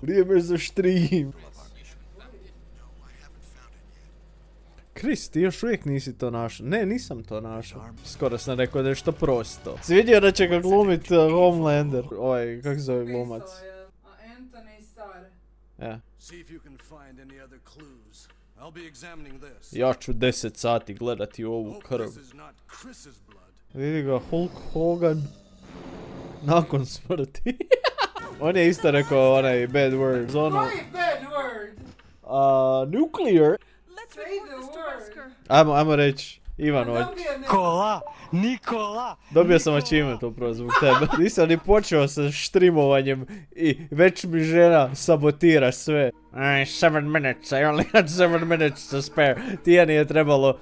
Vrijeme za stream. Chris, ti još uvijek nisi to našao. Ne, nisam to našao. Skoro sam rekao da je što prosto. Si vidio da će ga glumit Homelander? Ovaj, kak se zove glumac? Anthony Starr. Ja. Ja ću 10 sati gledati ovu krv. Vidi ga, Hulk Hogan. Nakon smrti. On je isto rekao onaj bad words. Ono... Koji bad word? Nuclear. Ajmo reći, Ivanović. Nikola! Nikola! Dobio sam achievement upravo zbog tebe. Nisam ni počeo sa streamovanjem i već mi žena sabotira sve. 7 minutes, I only had 7 minutes to spare. Ti je nije trebalo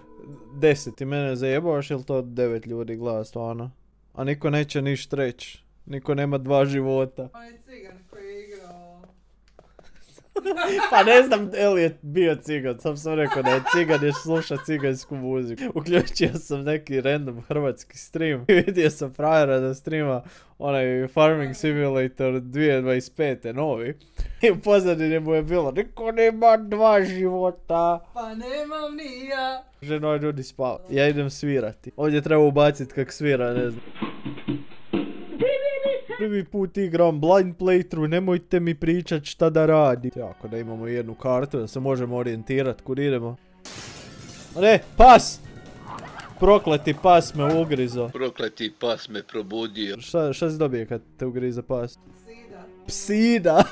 10. Ti mene zajebavaš ili to 9 ljudi gleda stvarno? A niko neće ništa reći. Niko nema 2 života. On je cigan koji je igrao. Pa ne znam Elliot bio cigan, sam rekao da je cigan jer sluša cigansku muziku. Uključio sam neki random hrvatski stream i vidio sam frajera da streama onaj Farming Simulator 2025. novi. I u pozadini mu je bilo, niko nema 2 života. Pa nemam ni ja. Ženo, ljudi spava. Ja idem svirati. Ovdje treba ubaciti kak svira, ne znam. Prvi put igram blind playthrough, nemojte mi pričat šta da radi. Jako da imamo jednu kartu, da se možemo orijentirat kud idemo. Ne, pas! Prokleti pas me ugrizo. Prokleti pas me probudio. Šta si dobije kad te ugrize pas? Psida. Psida!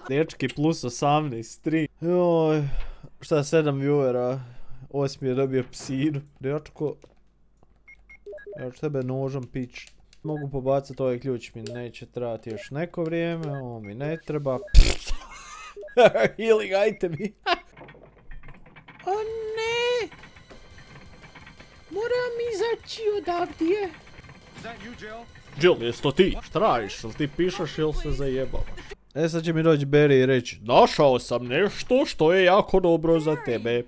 Dečki plus 18, 3. Joj, šta 7 viewera, 8 je dobio psidu. Dečko, ja ću tebe nožom pić. Mogu pobacati ovaj ključ, mi neće trebati još neko vrijeme, ovo mi ne treba. Healing itemi. O ne! Moram izaći odavdje. Jill, jes to ti? Šta radiš? Jel ti pišeš ili se zajebavaš? E sad će mi doći Barry i reći, našao sam nešto što je jako dobro za tebe.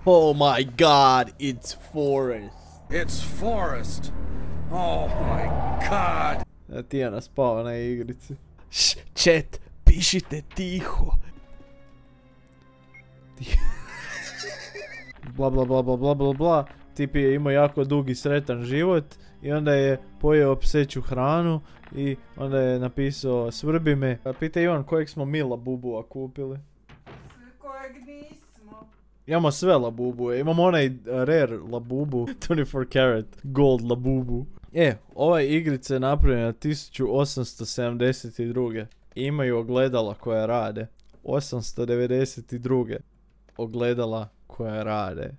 Oh my god, it's Forrest. It's Forrest. Oh my god. Tijana spava na igrici. Chat, pišite tiho. Bla bla bla bla bla bla bla. Tip je imao jako dugi sretan život i onda je pojeo pseću hranu i onda je napisao svrbi me. Pita Ivan kojeg smo mi Labubua kupili. Kojeg nismo. Imamo sve Labubue, imamo onaj rare Labubu, 24 karat gold Labubu. Ova igrica je napravljena 1872. Imaju ogledala koja rade. 892. ogledala koja rade.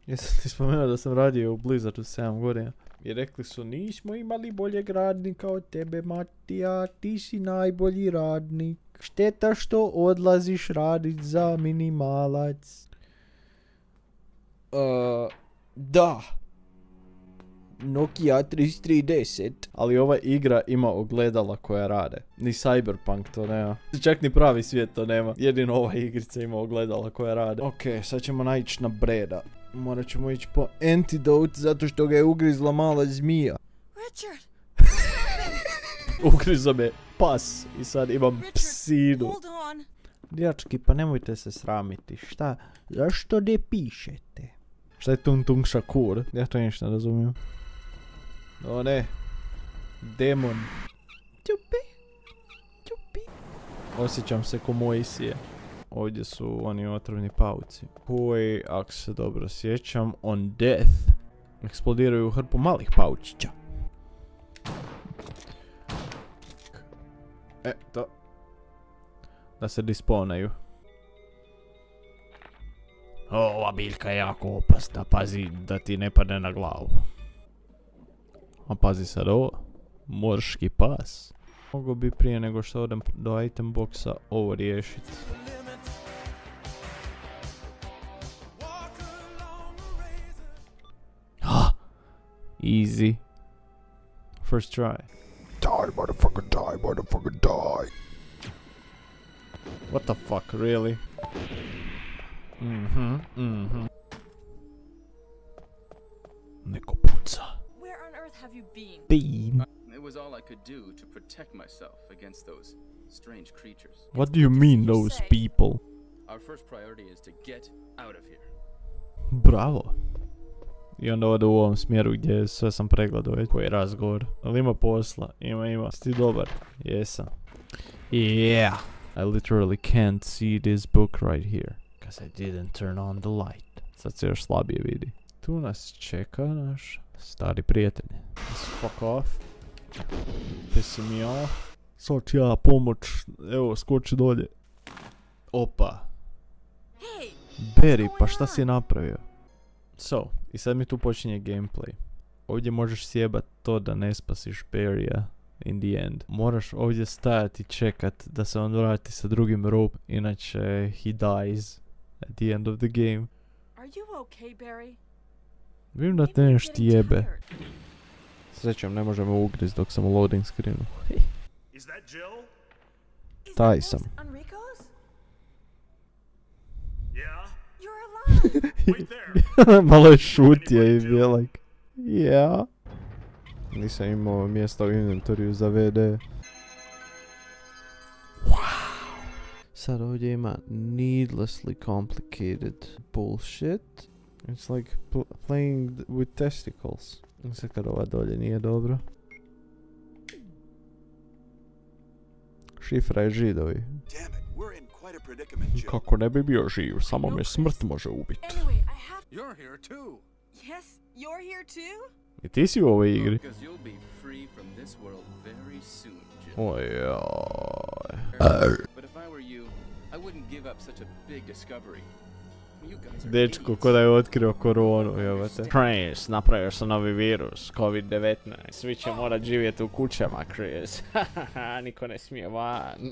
Jesam ti spomenuo da sam radio u Blizzardu 7 godina. I rekli su, nismo imali boljeg radnika od tebe, Matija, ti si najbolji radnik. Šteta što odlaziš radit za minimalac. Da. Nokia 3310. Ali ova igra ima ogledala koja rade. Ni Cyberpunk to nema. Čak ni pravi svijet to nema. Jedino ova igrica ima ogledala koja rade. Ok, sad ćemo naići na Breda. Morat ćemo ići po antidote zato što ga je ugrizla mala zmija. Richard! Ugrizo me pas i sad imam psinu. Djački, pa nemojte se sramiti. Šta? Zašto ne pišete? Šta je Tung Tung Shakur? Ja to ništa ne razumijem. O ne. Demon. Čupi. Čupi. Osjećam se ko Mojsije. Ovdje su oni otrovni pauci. Koji, ako se dobro sjećam, on death eksplodiraju u hrpu malih paučića. To. Da se disponaju. Ova biljka je jako opasna, pazi da ti ne padne na glavu. A pazi sad ovo, morski pas. Mogu bi prije nego što odem do item boxa ovo riješiti. Easy. First try. Die, motherfucker, die, motherfucker, die. What the fuck, really? Neko puca. Where on earth have you been? Beam. was all I could do to protect myself against those strange creatures. What do you mean, those people? Our first priority is to get out of here. Bravo. I onda ode u ovom smjeru gdje sve sam pregledao već koji razgovor. Ali ima posla, ima. Sti dobar? Jesam. Yeah. I literally can't see this book right here. Cause I didn't turn on the light. Sad se još slabije vidi. Tu nas čeka naš stari prijatelj. Let's fuck off. Pissing me off. Sad ću ja pomoć. Evo, skoči dolje. Opa. Barry, pa šta si napravio? So, i sad mi tu počinje gameplay. Ovdje možeš sjebat to da ne spasiš Barrya in the end. Moraš ovdje stajati i čekat da se on vrati sa drugim rope, inače he dies at the end of the game. Are you okay, Barry? Vidim da te nešto jebe. Srećom, ne možemo ugriz dok sam u loading screenu. Is that Jill? Taj sam. Enrico's? Yeah. You're alive! Wait there. Malo je šutio i bio like, yeah. Nisam imao mjesta u inventoriju za VD. Wow. Sad ovdje ima needlessly complicated bullshit. It's like playing with testicles. Sad kad ova dolje nije dobro. Šifra je židovi. Kako ne bi bio živ, samo me smrt može ubiti. Anyway, I have... You're here too. Yes, you're here too? I ti si u ovoj igri. Because you'll be free from this world very soon, Jill. Ojoj. But if I were you, I wouldn't give up such a big discovery. You guys are Dečko, idiots. ko da je otkrio koronu, jebate. Chris, napravio sam novi virus, COVID-19. Svi će morat živjeti u kućama, Chris. Niko ne smije van.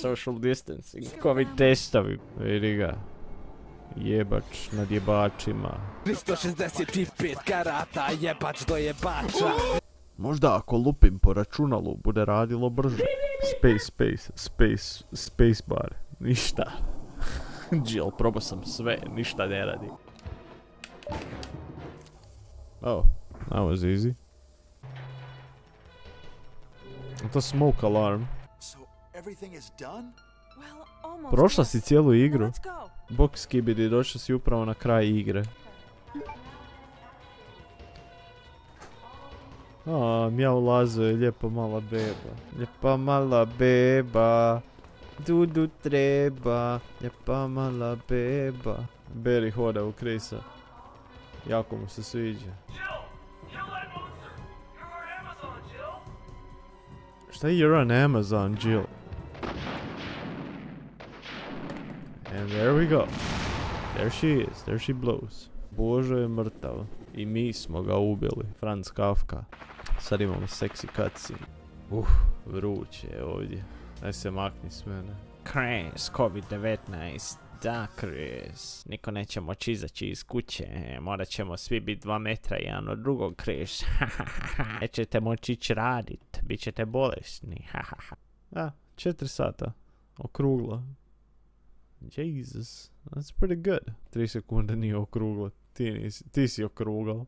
Social distancing, COVID testovi. Vidi ga. Jebač nad jebačima. 365 karata, jebač do jebača. Možda ako lupim po računalu bude radilo brže. Space bar. Ništa. Jill, probao sam sve, ništa ne radi. Oh, that was easy. To smoke alarm. So everything is done? Well, almost. Prošla si cijelu Now igru. let's go. Bok skibidi, došla si upravo na kraj igre. Mjau Lazo je lijepa mala beba. Lijepa mala beba. Dudu treba. Lijepa mala beba. Barry hoda u Chrisa. Jako mu se sviđa. Šta je you're on Amazon, Jill? And there we go. There she is. There she blows. Božo je mrtav. I mi smo ga ubili. Franz Kafka. Sad imamo sexy cutscene. Vruće je ovdje. Daj se makni s mene. Chris, COVID-19. Da, Chris. Niko neće moći izaći iz kuće. Morat ćemo svi biti 2 metra jedan od drugog, Chris. Nećete moći ići radit. Bićete bolesni. 4 sata. Okruglo. Jesus. That's pretty good. 3 sekunde nije okruglo. Ti si okrugao.